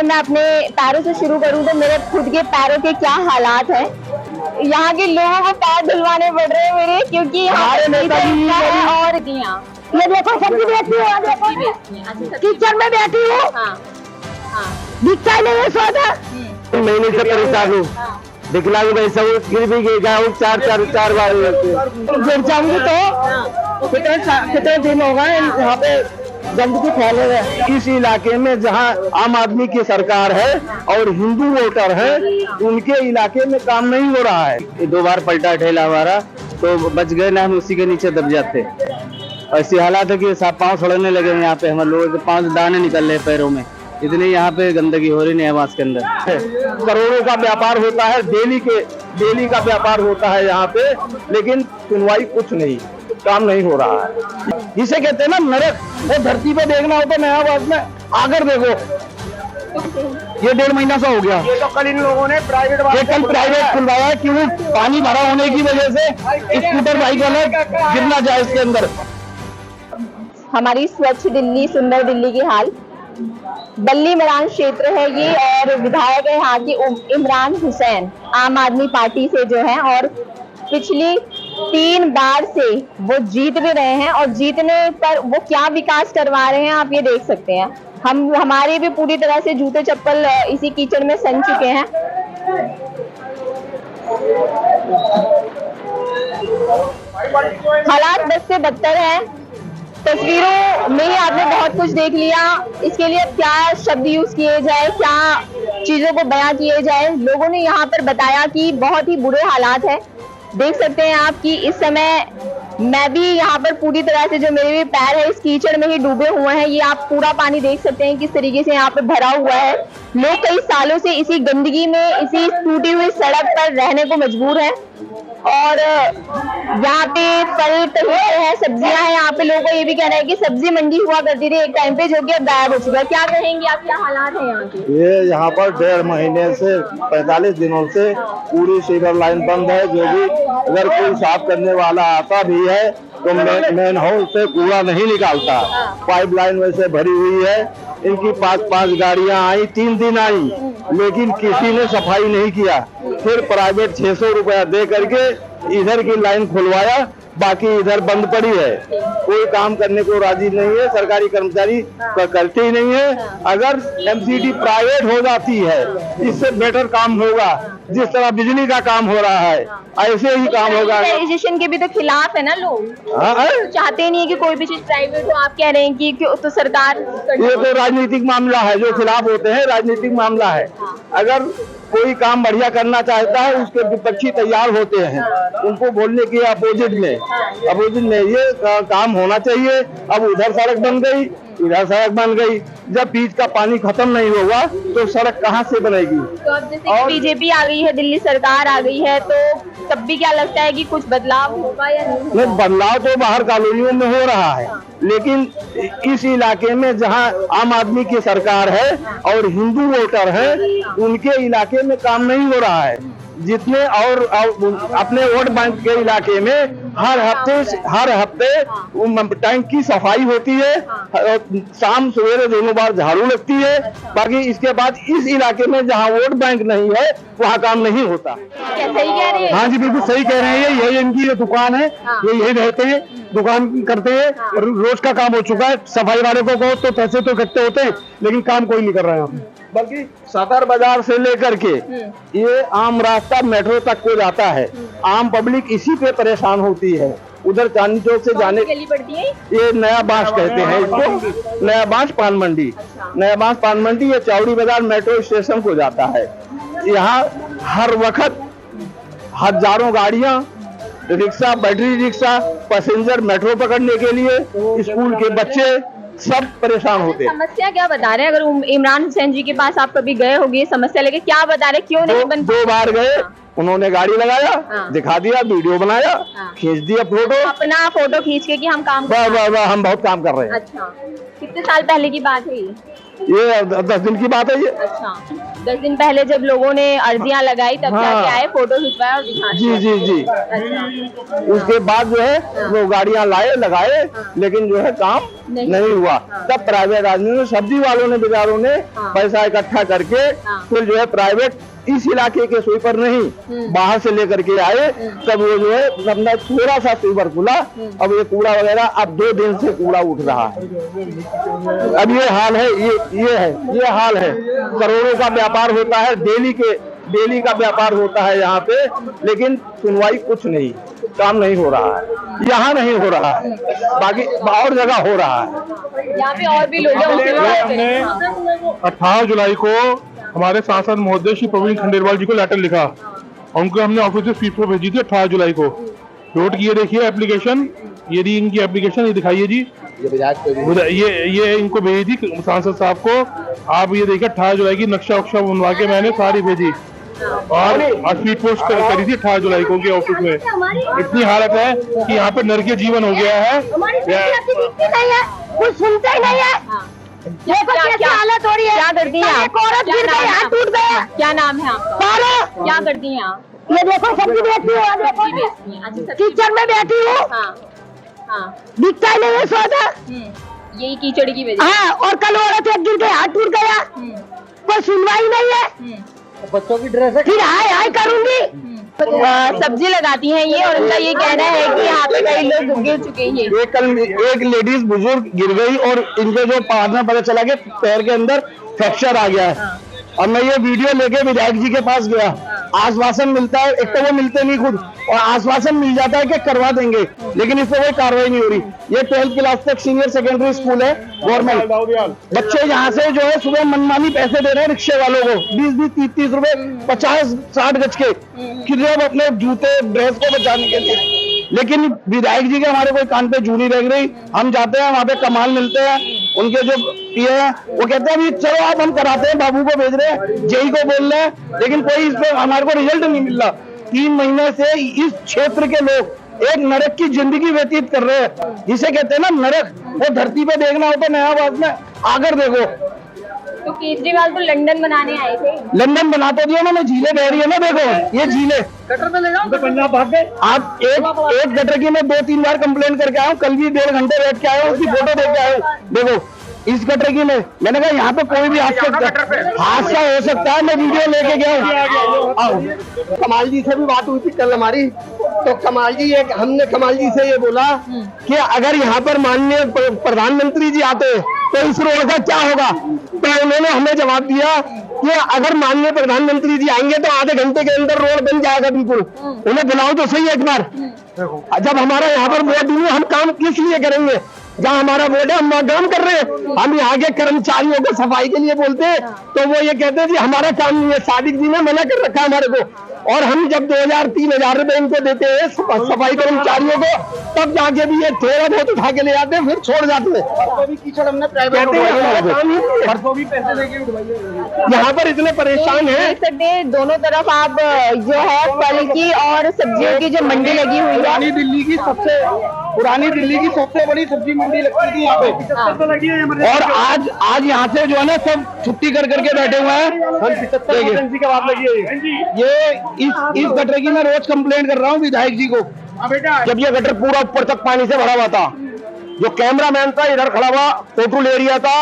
मैं अपने पैरों से शुरू करूं तो मेरे खुद के पैरों के क्या हालात हैं। यहाँ के लोगों को पैर धुलवाने पड़ रहे हैं मेरे, क्योंकि हमारे नेताजी है। और ये देखो सब्जी बेचती हूँ, देखो किचन में बैठी हूँ, दिखता ही नहीं है सौदा। महीने से परेशान हूँ, विकलांग पैसा गिर भी गया हूँ, चार बार गिर जाऊंगी तो कितने दिन हो गए यहाँ पे गंदगी फैले हुए। इस इलाके में जहाँ आम आदमी की सरकार है और हिंदू वोटर है, उनके इलाके में काम नहीं हो रहा है। 2 बार पलटा ठेला हमारा, तो बच गए ना, हम उसी के नीचे दब जाते। ऐसी हालात है कि पाँव सड़ने लगे यहाँ पे, हमारे लोगों के 5 दाने निकल रहे पैरों में, इतनी यहाँ पे गंदगी हो रही न्यायवास के अंदर। करोड़ों का व्यापार होता है, डेली का व्यापार होता है यहाँ पे, लेकिन सुनवाई कुछ नहीं, काम नहीं हो रहा है। जिसे कहते हैं ना नरक, वो धरती पे देखना हो तो न्यायवास में आकर देखो। ये 1.5 महीना से हो गया। ये तो कल इन लोगों ने प्राइवेट खुलवाया, क्यों? पानी भरा होने की वजह से स्कूटर बाइक वाला गिरना जाए इसके अंदर। हमारी स्वच्छ दिल्ली सुंदर दिल्ली की हाल। बल्ली मरान क्षेत्र है ये, और विधायक है यहाँ के इमरान हुसैन, आम आदमी पार्टी से जो है, और पिछली 3 बार से वो जीत भी रहे हैं, और जीतने पर वो क्या विकास करवा रहे हैं आप ये देख सकते हैं। हमारे भी पूरी तरह से जूते चप्पल इसी कीचड़ में सन चुके हैं। हालात बद से बदतर हैं। तस्वीरों में ही आपने बहुत कुछ देख लिया। इसके लिए क्या शब्द यूज किए जाए, क्या चीजों को बयां किए जाए। लोगों ने यहाँ पर बताया कि बहुत ही बुरे हालात है। देख सकते हैं आप कि इस समय मैं भी यहाँ पर पूरी तरह से, जो मेरे भी पैर है इस कीचड़ में ही डूबे हुए हैं। ये आप पूरा पानी देख सकते हैं किस तरीके से यहाँ पर भरा हुआ है। लोग कई सालों से इसी गंदगी में, इसी टूटी हुई सड़क पर रहने को मजबूर हैं। और यहाँ पे फल कहीं है, सब्जियां हैं। यहाँ पे लोगों को ये भी कहना है कि सब्जी मंडी हुआ करती थी एक टाइम पे, जो कि अब गायब हो चुका है। क्या कहेंगे आप, क्या हालात है यहाँ के? ये यहाँ पर 1.5 महीने से 45 दिनों से पूरी सीवर लाइन बंद है। जो भी अगर कोई साफ करने वाला आता भी है तो मेन हाउस से कूड़ा नहीं निकालता। पाइप लाइन वैसे भरी हुई है। इनकी 5 गाड़ियां आई, 3 दिन आई, लेकिन किसी ने सफाई नहीं किया। फिर प्राइवेट 600 रुपया दे करके इधर की लाइन खुलवाया, बाकी इधर बंद पड़ी है। कोई काम करने को राजी नहीं है, सरकारी कर्मचारी करते ही नहीं है। अगर एमसीडी प्राइवेट हो जाती है, इससे बेटर काम होगा। जिस तरह बिजली का काम हो रहा है ऐसे ही काम होगा। प्राइवेटाइजेशन के भी तो खिलाफ है ना लोग, चाहते नहीं है कि कोई भी चीज प्राइवेट हो। आप कह रहे हैं कि तो सरकार, ये तो राजनीतिक मामला है। जो खिलाफ होते हैं राजनीतिक मामला है। अगर कोई काम बढ़िया करना चाहता है, उसके विपक्षी तैयार होते हैं उनको बोलने के अपोजिट में ये काम होना चाहिए। अब उधर सड़क बन गई, इधर सड़क बन गई। जब बीच का पानी खत्म नहीं होगा तो सड़क कहाँ से बनेगी? तो अब जैसे बीजेपी आ गई है, दिल्ली सरकार आ गई है, तो तब भी क्या लगता है कि कुछ बदलाव होगा या नहीं? बदलाव तो बाहर कॉलोनियों में हो रहा है, लेकिन इस इलाके में जहां आम आदमी की सरकार है और हिंदू वोटर है, उनके इलाके में काम नहीं हो रहा है। जितने और अपने वोट बैंक के इलाके में हर हफ्ते टैंक की सफाई होती है, शाम सवेरे दोनों बार झाड़ू लगती है। बाकी इसके बाद इस इलाके में जहां वोट बैंक नहीं है वहां काम नहीं होता। क्या सही कह रहे हैं? हाँ जी, बिल्कुल सही कह रहे हैं। यही इनकी दुकान है, ये यही रहते हैं, दुकान करते हैं, रोज का काम हो चुका है। सफाई वाले को कहो तो पैसे तो इकट्ठे होते हैं, लेकिन काम कोई नहीं कर रहा है यहाँ पे। बल्कि सदर बाजार से लेकर के ये आम रास्ता मेट्रो तक को जाता है। आम पब्लिक इसी पे परेशान होती है। उधर चांदनी चौक से जाने पड़ती है। ये नया बांस कहते हैं इसको, नया बांस पान मंडी। नया बांस पान मंडी ये चौड़ी बाजार मेट्रो स्टेशन को जाता है। यहाँ हर वक्त हजारों गाड़ियां, rickshaw, battery rickshaw, passenger metro पकड़ने के लिए, स्कूल के बच्चे सब परेशान होते हैं। समस्या क्या बता रहे हैं? अगर इमरान हुसैन जी के पास आप कभी गए होंगे, समस्या लेके क्या बता रहे, क्यों नहीं बन? 2 बार गए, उन्होंने गाड़ी लगाया, दिखा दिया, वीडियो बनाया, खींच दिया फोटो, अपना फोटो खींच के कि हम काम हम बहुत काम कर रहे हैं। अच्छा, कितने साल पहले की बात है ये? 10 दिन की बात है ये। अच्छा, 10 दिन पहले जब लोगों ने अर्जियां लगाई तब हाँ। जाके आए, फोटो खिंचवाया और दिखा जी दिया। जी जी। अच्छा। उसके बाद जो है वो गाड़ियां लाए लगाए, लेकिन जो है काम नहीं हुआ। तब प्राइवेट आदमी ने, सब्जी वालों ने, बेचारों ने पैसा इकट्ठा करके फिर जो है प्राइवेट इस इलाके के स्वीपर नहीं बाहर से लेकर के आए, तब वो जो है अपना थोड़ा सा स्वीपर खुला। अब ये कूड़ा वगैरह अब 2 दिन से कूड़ा उठ रहा है। अब ये हाल है, ये हाल है। करोड़ों का व्यापार होता है, डेली का व्यापार होता है यहाँ पे, लेकिन सुनवाई कुछ नहीं, काम नहीं हो रहा है, यहाँ नहीं हो रहा है, बाकी और जगह हो रहा है। यहाँ पे और भी लोग हैं, उनसे भी बात करेंगे। 18 जुलाई को हमारे सांसद महोदय श्री प्रवीण खंडेलवाल जी को लेटर लिखा और उनको हमने ऑफिस से फीस पर भेजी थी 18 जुलाई को। नोट किए देखिए एप्लीकेशन, ये रही इनकी एप्लीकेशन, ये दिखाइए जी, ये इनको भेजी थी सांसद साहब को। आप ये देखिए 18 जुलाई की नक्शा वक्शा बनवा के मैंने सारी भेजी और स्पीड पोस्ट करी थी 18 जुलाई को के ऑफिस में। इतनी हालत है कि यहाँ पे नरकीय जीवन हो गया है, कुछ सुनते ही नहीं है। क्या हालत हो रही है? क्या करती हैं आप? हाथ टूट गया। क्या नाम है आपका? क्या करती हैं आप? ये देखो सब्जी बेचती हूँ, सब्जी बेचती हैं। अच्छा, सब्जी किचन में बैठी हूँ, हाँ हाँ। दिखता ही नहीं है सौदा। यही कीचड़ की वजह। हाँ, और कल औरत एक गिर के हाथ टूट गया, कोई सुनवाई नहीं है। बच्चों की ड्रेस है, फिर हाय करूंगी। सब्जी लगाती हैं ये, और उनका ये कहना है कि यहाँ पे कई लोग गिर चुके हैं। कल एक लेडीज बुजुर्ग गिर गई और इनके जो पार में पता चला कि पैर के अंदर फ्रैक्चर आ गया है। और मैं ये वीडियो लेके विधायक जी के पास गया, आश्वासन मिलता है, एक तो वो मिलते नहीं खुद, और आश्वासन मिल जाता है कि करवा देंगे, लेकिन इस पर कोई कार्रवाई नहीं हो रही। ये 12th क्लास तक सीनियर सेकेंडरी स्कूल है गवर्नमेंट। बच्चे यहाँ से जो है सुबह मनमानी पैसे दे रहे हैं रिक्शे वालों को, 20-20, 30-30 रुपए, 50-60 गज के, कि जब अपने जूते ड्रेस को बचाने के लिए। लेकिन विधायक जी के हमारे कोई कान पे जू नहीं लग रही। हम जाते हैं वहाँ पे कमाल मिलते हैं, उनके जो ये है वो कहते हैं चलो आप हम कराते हैं, बाबू को भेज रहे हैं, जेई को बोल रहे हैं, लेकिन कोई इस पे हमारे को रिजल्ट नहीं मिल रहा। 3 महीने से इस क्षेत्र के लोग एक नरक की जिंदगी व्यतीत कर रहे हैं, जिसे कहते हैं ना नरक। वो धरती पे देखना हो तो नयाबाद में आकर देखो। तो केजरीवाल तो लंदन बनाने आए थे। लंदन बना तो दिया उन्होंने, झीलें बह रही है ना, देखो ये झीलें। गटर पे ले जाओ तो पंजाब भाग गए। आप एक गटर की मैं 2-3 बार कंप्लेन करके आया हूँ, कल भी 1.5 घंटे बैठ के आया हूँ, उसकी फोटो देख के आया हूँ। देखो इस गटर की मैंने कहा यहाँ पे कोई भी हादसा हो सकता है, मैं वीडियो लेके गया हूँ। कमाल जी से भी बात हुई थी कल हमारी, तो कमाल जी हमने कमाल जी से ये बोला कि अगर यहाँ पर माननीय प्रधानमंत्री जी आते तो इस रोड का क्या होगा। तो उन्होंने हमें जवाब दिया कि अगर माननीय प्रधानमंत्री जी आएंगे तो आधे घंटे के अंदर रोड बन जाएगा बिल्कुल। उन्हें बुलाओ तो सही एक बार। जब हमारा यहाँ पर वोट नहीं, हम काम किस लिए करेंगे? जहाँ हमारा वोट है हम काम कर रहे हैं। हम यहाँ के कर्मचारियों को सफाई के लिए बोलते हैं तो वो ये कहते हैं कि हमारा काम नहीं है। सादिक जी ने मना कर रखा हमारे को, और हम जब 2000-3000 रुपए इनको देते हैं सफाई कर्मचारियों को, तब जाके भी ये थोड़ा बहुत उठा के ले जाते हैं, फिर छोड़ जाते हैं। यहाँ पर इतने परेशान है। देख सकते हैं दोनों तरफ आप जो है फल की और सब्जियों की जो मंडी लगी हुई है। पुरानी दिल्ली की सबसे बड़ी सब्जी मंडी लगती थी यहाँ पे। और आज यहाँ से जो है ना सब छुट्टी कर करके बैठे हुए हैं। ये इस गटर की मैं रोज कंप्लेंट कर रहा हूँ विधायक जी को। जब ये गटर पूरा ऊपर तक पानी से भरा हुआ था, जो कैमरामैन था इधर खड़ा हुआ फोटो ले रहा था,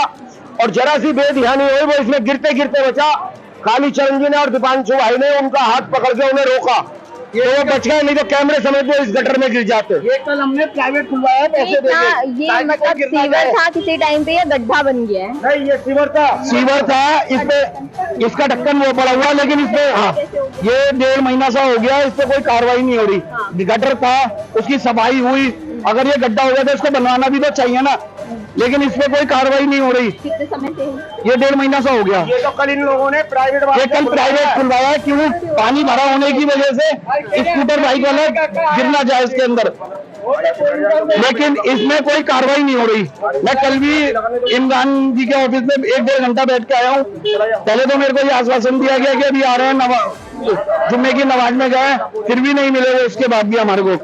और जरा सी बेध्यानी हुई, वो इसमें गिरते गिरते बचा। काली चरण जी ने और दीपांशु भाई ने उनका हाथ पकड़ के उन्हें रोका, ये वो बच गए, नहीं तो कैमरे समेत वो इस गटर में गिर जाते। ये कल हमने प्राइवेट खुलवाया पैसे देके। ये मतलब सीवर था किसी टाइम पे, या गड्ढा बन गया है? नहीं, ये सीवर था। इसपे इसका ढक्कन वो पड़ा हुआ, लेकिन इसपे ये 1.5 महीना सा हो गया, इस पे कोई कार्रवाई नहीं हो रही। गटर था, उसकी सफाई हुई, अगर ये गड्ढा हो गया तो इसको बनवाना भी तो चाहिए ना, लेकिन इस पे कोई कार्रवाई नहीं हो रही। कितने समय से? ये 1.5 महीना सा हो गया। ये तो कल इन लोगों ने प्राइवेट खुलवाया है। क्यों? पानी भरा होने की वजह से स्कूटर बाइक वाला गिरना जाए इसके अंदर, लेकिन इसमें कोई कार्रवाई नहीं हो रही। मैं कल भी इमरान जी के ऑफिस में 1-1.5 घंटा बैठ के आया हूँ। पहले तो मेरे को ये आश्वासन दिया गया कि अभी आ रहे हैं, जुम्मे की नमाज में गए, फिर भी नहीं मिले वो। उसके बाद भी हमारे को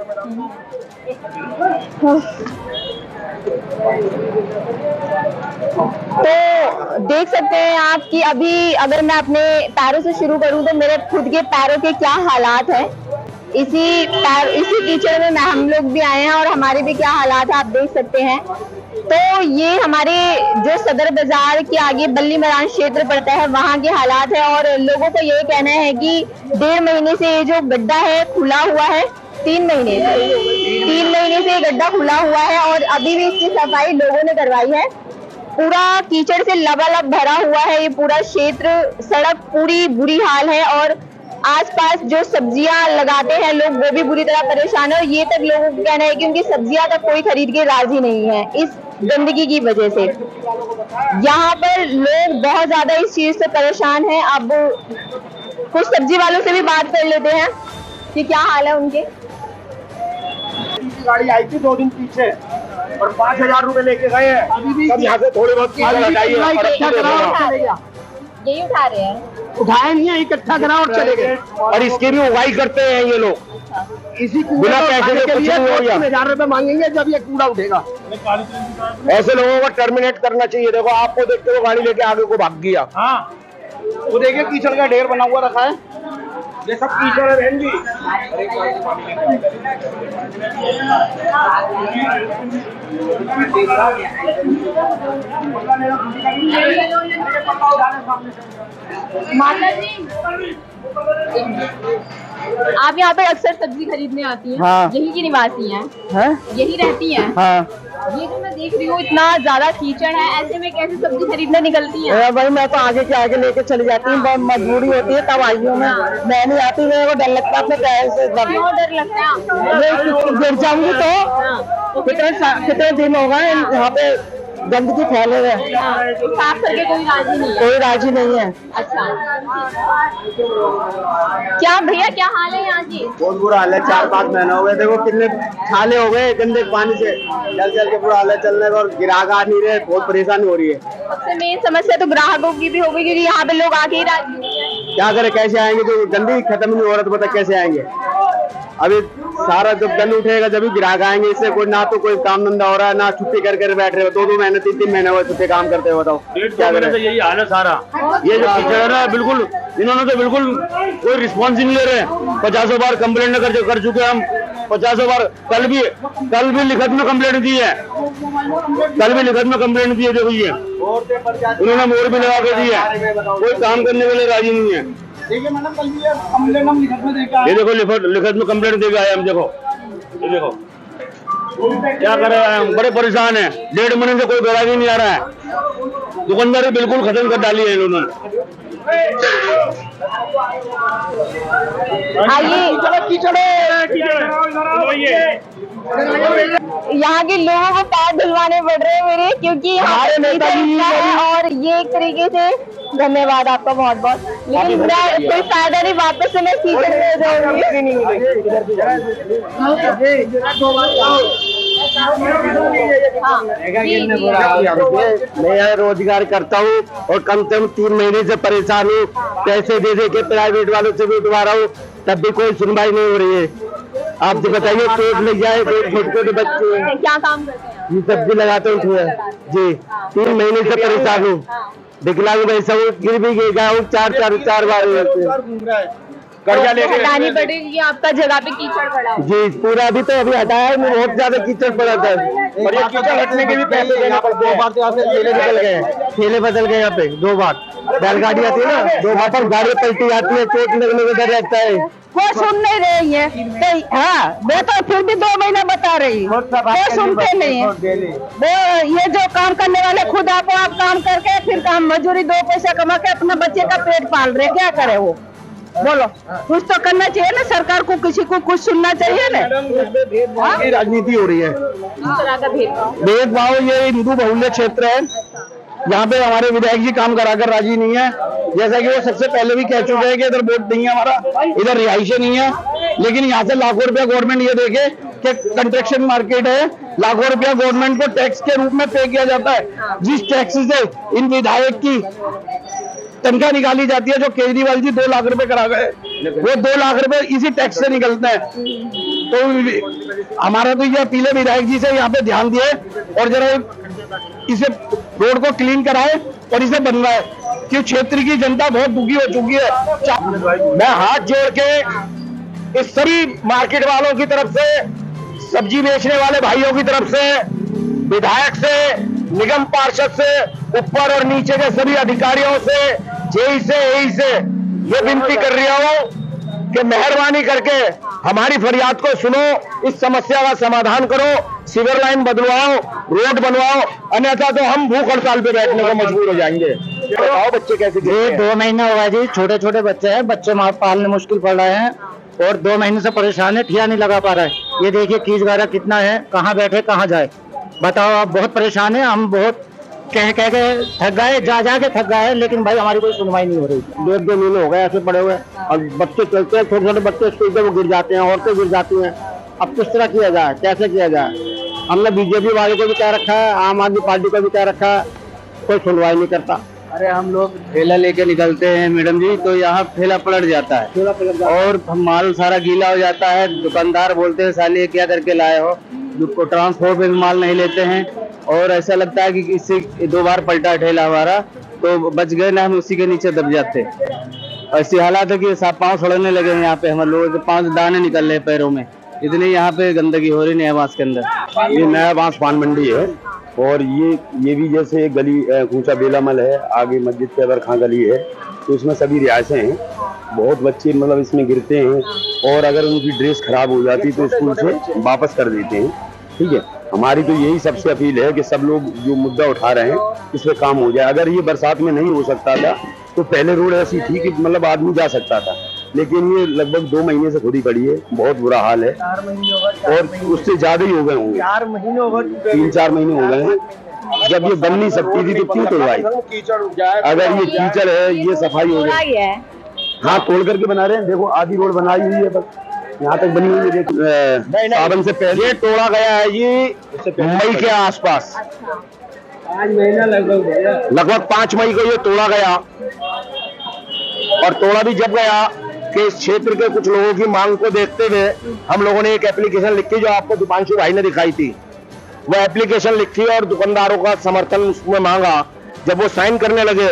तो देख सकते हैं आप कि अभी अगर मैं अपने पैरों से शुरू करूं तो मेरे खुद के पैरों के क्या हालात हैं। इसी कीचड़ में हम लोग भी आए हैं और हमारे भी क्या हालात है आप देख सकते हैं। तो ये हमारे जो सदर बाजार के आगे बल्ली मरान क्षेत्र पड़ता है वहाँ के हालात है और लोगों को ये कहना है कि 1.5 महीने से ये जो गड्ढा है खुला हुआ है। 3 महीने से ये गड्ढा खुला हुआ है और अभी भी इसकी सफाई लोगों ने करवाई है। पूरा कीचड़ से लबालब भरा हुआ है ये पूरा क्षेत्र, सड़क पूरी बुरी हाल है और आसपास जो सब्जियां लगाते हैं लोग वो भी बुरी तरह परेशान है और ये तक लोगों को कहना है कि उनकी सब्जियां तक कोई खरीद के राजी नहीं है इस गंदगी की वजह से। यहाँ पर लोग बहुत ज्यादा इस चीज से परेशान हैं। अब कुछ सब्जी वालों से भी बात कर लेते हैं कि क्या हाल है उनके। गाड़ी आई थी 2 दिन पीछे और 5,000 रुपए लेके गए हैं। अभी भी सब यहाँ से थोड़े बहुत यही उठा रहे हैं, उठाए नहीं है, इकट्ठा करा और चले गए। और इसकी भी उगाई करते हैं ये लोग। इसी बिना पैसे के लिए 1,000 रुपए मांगेंगे जब ये कूड़ा उठेगा। ऐसे लोगों को टर्मिनेट करना चाहिए। देखो आपको देखते हो गाड़ी लेके आगे को भाग गया। हाँ वो देखिए कीचड़ का ढेर बना हुआ रखा है, ये सब कीचड़ है बहन जी। माता जी आप यहाँ पे अक्सर सब्जी खरीदने आती हैं। हाँ। यही की निवासी हैं? यही रहती हैं? हाँ ये जो मैं देख रही हूँ इतना ज्यादा कीचड़ है, ऐसे में कैसे सब्जी खरीदने निकलती हैं? भाई मैं तो आगे के आगे लेके चली जाती हूँ, बहुत मजबूरी होती है तब आई हूँ मैं नहीं आती। मेरे को डर लगता है अपने पैर से। क्यों डर लगता है? गिर जाऊंगी तो कितने दिन हो गए यहाँ पे गंदगी फैले हुए। साफ करके कोई राजी नहीं है? कोई राजी नहीं है। अच्छा क्या भैया क्या हाल है यहाँ की? बहुत बुरा हाल है। 4-5 महीने हो गए, देखो कितने छाले हो गए गंदे पानी से, जल के बुरा हाल है। चलने का और ग्राहक आ नहीं रहे, बहुत परेशानी हो रही है। सबसे मेन समस्या तो ग्राहकों की भी होगी क्योंकि यहाँ पे लोग आके ही राजी नहीं है। क्या करे, कैसे आएंगे? जो गंदगी खत्म नहीं हो रहा तो पता कैसे आएंगे? अभी सारा जब गंद उठेगा जब भी ग्राहक आएंगे। इससे कोई ना तो कोई काम धंधा हो रहा है, ना छुट्टी कर बैठ रहे हो। 2-2 महीने 3-3 महीने हुए छुट्टी काम करते हो। बताओ क्या करें? यही हाल है सारा। ये जो कीचड़ है ना, बिल्कुल इन्होंने तो बिल्कुल कोई रिस्पॉन्स ही नहीं ले रहे। 50 बार कंप्लेंट कर चुके हम, 50 बार। कल भी लिखत में कंप्लेंट दी है, देखो ये उन्होंने मोर भी लगा के दी है। कोई काम करने के लिए राजी नहीं है। देखिए मैडम कल भी कंप्लेंट हम लिखत में देकर, ये देखो लिखत में कंप्लेंट देके आए हम। देखो ये देखो क्या कर रहे हैं हम, बड़े परेशान हैं। 1.5 महीने से कोई ग्राहक ही नहीं आ रहा है। दुकानदारी बिल्कुल खत्म कर डाली है इन्होंने। यहाँ के लोगों को पैर धुलवाने पड़ रहे हैं मेरे, क्योंकि हमारे नेता है और ये एक तरीके से। धन्यवाद आपका बहुत बहुत, लेकिन कोई फायदा नहीं, वापस से मैं कीचड़ में जाऊंगी। मैं यहाँ रोजगार करता हूँ और कम से कम 3 महीने से परेशान हूँ। पैसे दे के प्राइवेट वालों से भी उठवा रहा हूँ, तब भी कोई सुनवाई नहीं हो रही है। आप जो बताइए, चोट लग जाए, छोटे बच्चे हैं। क्या काम करते हैं? ये सब्जी लगाते हैं जी। 3 महीने से परेशान हूँ। विकलांग वैसा गिर भी गया हूँ 4 बार। कर्जा लेके हटानी पड़ेगी आपका जगह पे कीचड़ पड़ा है। जी पूरा अभी तो अभी हटाया है, बहुत ज्यादा कीचड़ पड़ा था और ये कीचड़ हटने के भी पैसे देना पड़ते हैं। 2 बार तो यहाँ से ठेले बदल गए यहाँ पे 2 बार। बैलगाड़ी आती है ना, 2 बार पर गाड़ी पलटी जाती है, चोट लगने का डर रहता है। वो सुन नहीं रही है। हाँ मैं तो फिर भी 2 महीना बता रही हूँ, वो सुनते नहीं है। वो ये जो काम करने वाले खुद आप काम करके फिर काम मजदूरी 2 पैसा कमा के अपना बच्चे का पेट पाल रहे, क्या करे वो? बोलो, कुछ तो करना चाहिए ना, सरकार को किसी को कुछ सुनना चाहिए ना। राजनीति हो रही है, भेदभाव। ये हिंदू बहुल्य क्षेत्र है, यहाँ पे हमारे विधायक जी काम कराकर राजी नहीं है। जैसा कि वो सबसे पहले भी कह चुके हैं कि इधर वोट नहीं है हमारा, इधर रिहाइशें नहीं है। लेकिन यहाँ से लाखों रुपया गवर्नमेंट ये देखे कि कंस्ट्रक्शन मार्केट है, लाखों रुपया गवर्नमेंट को टैक्स के रूप में पे किया जाता है। जिस टैक्स से इन विधायक की तनख्वाह निकाली जाती है, जो केजरीवाल जी 2 लाख रुपए करा गए, वो 2 लाख रुपए इसी टैक्स से निकलते हैं। तो हमारा तो ये अपील है विधायक जी से, यहाँ पे ध्यान दिए और जरा इसे रोड को क्लीन कराए और इसे बनवाए, कि क्षेत्र की जनता बहुत दुखी हो चुकी है। मैं हाथ जोड़ के इस सभी मार्केट वालों की तरफ से, सब्जी बेचने वाले भाइयों की तरफ से, विधायक से, निगम पार्षद से, ऊपर और नीचे के सभी अधिकारियों से, जेई से, एई से ये विनती कर रहा हूं कि मेहरबानी करके हमारी फरियाद को सुनो, इस समस्या का समाधान करो, सीवर लाइन बदलवाओ, रोड बनवाओ, अन्यथा तो हम भूख हड़ताल पे बैठने को मजबूर हो जाएंगे। बताओ बच्चे कैसे? ये 2 महीने हो गए जी, छोटे छोटे बच्चे हैं, बच्चे पालने मुश्किल पड़ रहे हैं और 2 महीने से परेशान है, ठिया नहीं लगा पा रहा है। ये देखिए कीच गारा कितना है, कहाँ बैठे कहाँ जाए, बताओ आप। बहुत परेशान है, हम बहुत कह के थक गए, जा के थक गए, लेकिन भाई हमारी कोई सुनवाई नहीं हो रही। 1.5 महीने हो गए ऐसे पड़े हुए, और बच्चे चलते हैं, छोटे छोटे बच्चे स्कूल पे वो गिर जाते हैं, औरतें गिर जाती हैं। अब किस तरह किया जाए, कैसे किया जाए? हमने बीजेपी वाले को भी कह रखा है, आम आदमी पार्टी को भी कह रखा है, कोई सुनवाई नहीं करता। अरे हम लोग ठेला लेके निकलते हैं मैडम जी, तो यहाँ ठेला पलट जाता है और माल सारा गीला हो जाता है। दुकानदार बोलते हैं साले क्या करके लाए हो, ट्रांसपोर्ट पे भी माल नहीं लेते हैं, और ऐसा लगता है कि इससे 2 बार पलटा ठेला हमारा, तो बच गए ना, हम उसी के नीचे दब जाते। ऐसी हालात है कि पाँव सड़ने लगे हैं यहाँ पे, हमारे लोगों के 5 दाने निकल रहे हैं पैरों में, इतनी यहाँ पे गंदगी हो रही नया बांस के अंदर। ये नया बांस पान मंडी है, और ये भी जैसे गली कूचा बेलामल है, आगे मस्जिद के अगर खां गली है, तो इसमें सभी रिहायशें हैं। बहुत बच्चे मतलब इसमें गिरते हैं, और अगर उनकी ड्रेस खराब हो जाती तो स्कूल से वापस कर देते हैं। ठीक है, हमारी तो यही सबसे अपील है कि सब लोग जो मुद्दा उठा रहे हैं इस पे काम हो जाए। अगर ये बरसात में नहीं हो सकता था तो पहले रोड ऐसी थी कि मतलब आदमी जा सकता था, लेकिन ये लगभग 2 महीने से खुदी पड़ी है, बहुत बुरा हाल है, और उससे ज्यादा ही हो गए होंगे, 4 महीने हो गए, 3-4 महीने हो गए हैं। जब ये बन नहीं सकती थी तो क्यों तोड़वाई? अगर ये कीचड़ है, ये सफाई हो गई है। हाँ, तोड़ करके बना रहे हैं। देखो आधी रोड बनाई हुई है, बस यहाँ तक बनी हुई है। देखो सावन से पहले ये तोड़ा गया है, ये मई के आसपास, 5 महीना लगभग 5 मई को ये तोड़ा गया। और तोड़ा भी जब गया कि इस क्षेत्र के कुछ लोगों की मांग को देखते हुए हम लोगों ने एक एप्लीकेशन लिखी, जो आपको दीपांशु भाई ने दिखाई थी, वो एप्लीकेशन लिखी और दुकानदारों का समर्थन उसमें मांगा। जब वो साइन करने लगे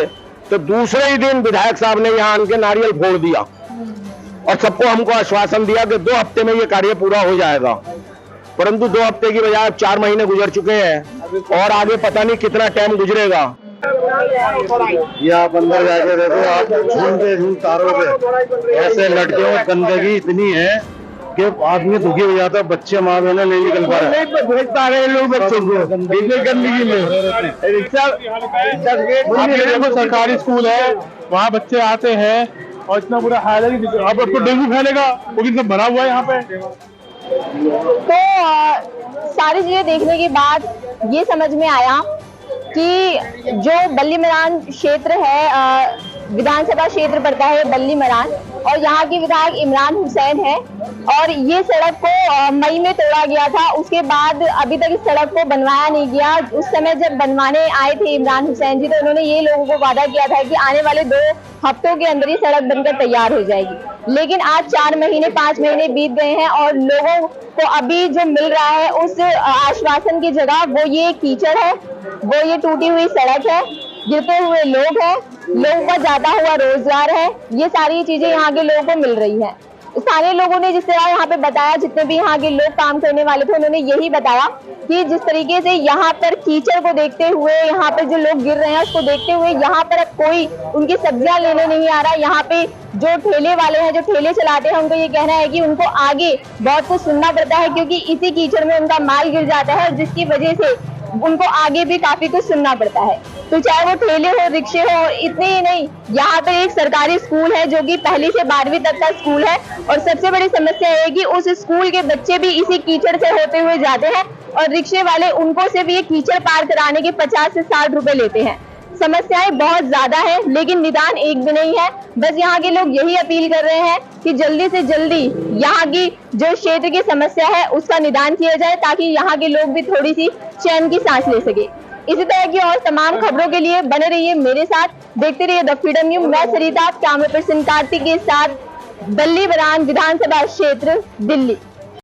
तो दूसरे ही दिन विधायक साहब ने यहाँ आके नारियल फोड़ दिया और सबको हमको आश्वासन दिया कि 2 हफ्ते में ये कार्य पूरा हो जाएगा। परंतु 2 हफ्ते की बजाय 4 महीने गुजर चुके हैं, और आगे पता नहीं कितना टाइम गुजरेगा। ये आप अंदर जाके देखो, आप झूम तारों पे ऐसे लटके हो, गंदगी इतनी है कि आदमी दुखी हो जाता है। बच्चे माँ बहने नहीं निकल पा रहे, भेज पा रहे लोग बच्चों को गंदगी में। देखो सरकारी स्कूल है, वहाँ बच्चे आते हैं और इतना बुरा हाल है कि अब उसको डेंगू फैलेगा, वो भी सब भरा हुआ है यहाँ पे। तो सारी चीजें देखने के बाद ये समझ में आया कि जो बल्ली मरान क्षेत्र है, विधानसभा क्षेत्र पड़ता है बल्ली मरान, और यहाँ के विधायक इमरान हुसैन है, और ये सड़क को मई में तोड़ा गया था। उसके बाद अभी तक इस सड़क को बनवाया नहीं गया। उस समय जब बनवाने आए थे इमरान हुसैन जी, तो उन्होंने ये लोगों को वादा किया था कि आने वाले 2 हफ्तों के अंदर ही सड़क बनकर तैयार हो जाएगी। लेकिन आज 4 महीने 5 महीने बीत गए हैं, और लोगों को अभी जो मिल रहा है उस आश्वासन की जगह वो ये कीचड़ है, वो ये टूटी हुई सड़क है, गिरते हुए लोग हैं, लोगों का जाता हुआ रोजगार है। ये सारी चीजें यहाँ के लोगों को मिल रही हैं। स्थानीय लोगों ने जिस तरह यहाँ पे बताया, जितने भी यहाँ के लोग काम करने वाले थे, उन्होंने यही बताया कि जिस तरीके से यहाँ पर कीचड़ को देखते हुए, यहाँ पर जो लोग गिर रहे हैं उसको देखते हुए, यहाँ पर अब कोई उनकी सब्जियां लेने नहीं आ रहा। यहाँ पे जो ठेले वाले हैं, जो ठेले चलाते हैं, उनको ये कहना है कि उनको आगे बहुत कुछ सुनना पड़ता है, क्योंकि इसी कीचड़ में उनका माल गिर जाता है, जिसकी वजह से उनको आगे भी काफी कुछ सुनना पड़ता है। तो चाहे वो ठेले हो, रिक्शे हो, इतने ही नहीं, यहाँ पे एक सरकारी स्कूल है जो कि 1ली से 12वीं तक का स्कूल है, और सबसे बड़ी समस्या है कि उस स्कूल के बच्चे भी इसी कीचड़ से होते हुए जाते हैं, और रिक्शे वाले उनको से भी ये कीचड़ पार कराने के 50 से 60 रुपए लेते हैं। समस्याएं बहुत ज्यादा है, लेकिन निदान एक भी नहीं है। बस यहाँ के लोग यही अपील कर रहे हैं कि जल्दी से जल्दी यहाँ की जो क्षेत्र की समस्या है उसका निदान किया जाए, ताकि यहाँ के लोग भी थोड़ी सी चैन की सांस ले सके। इसी तरह की और तमाम खबरों के लिए बने रहिए मेरे साथ, देखते रहिए द फ्रीडम न्यूज। मैं सरिता, कैमरा पर्सन कार्तिक के साथ, बल्ली मरान विधानसभा क्षेत्र, दिल्ली।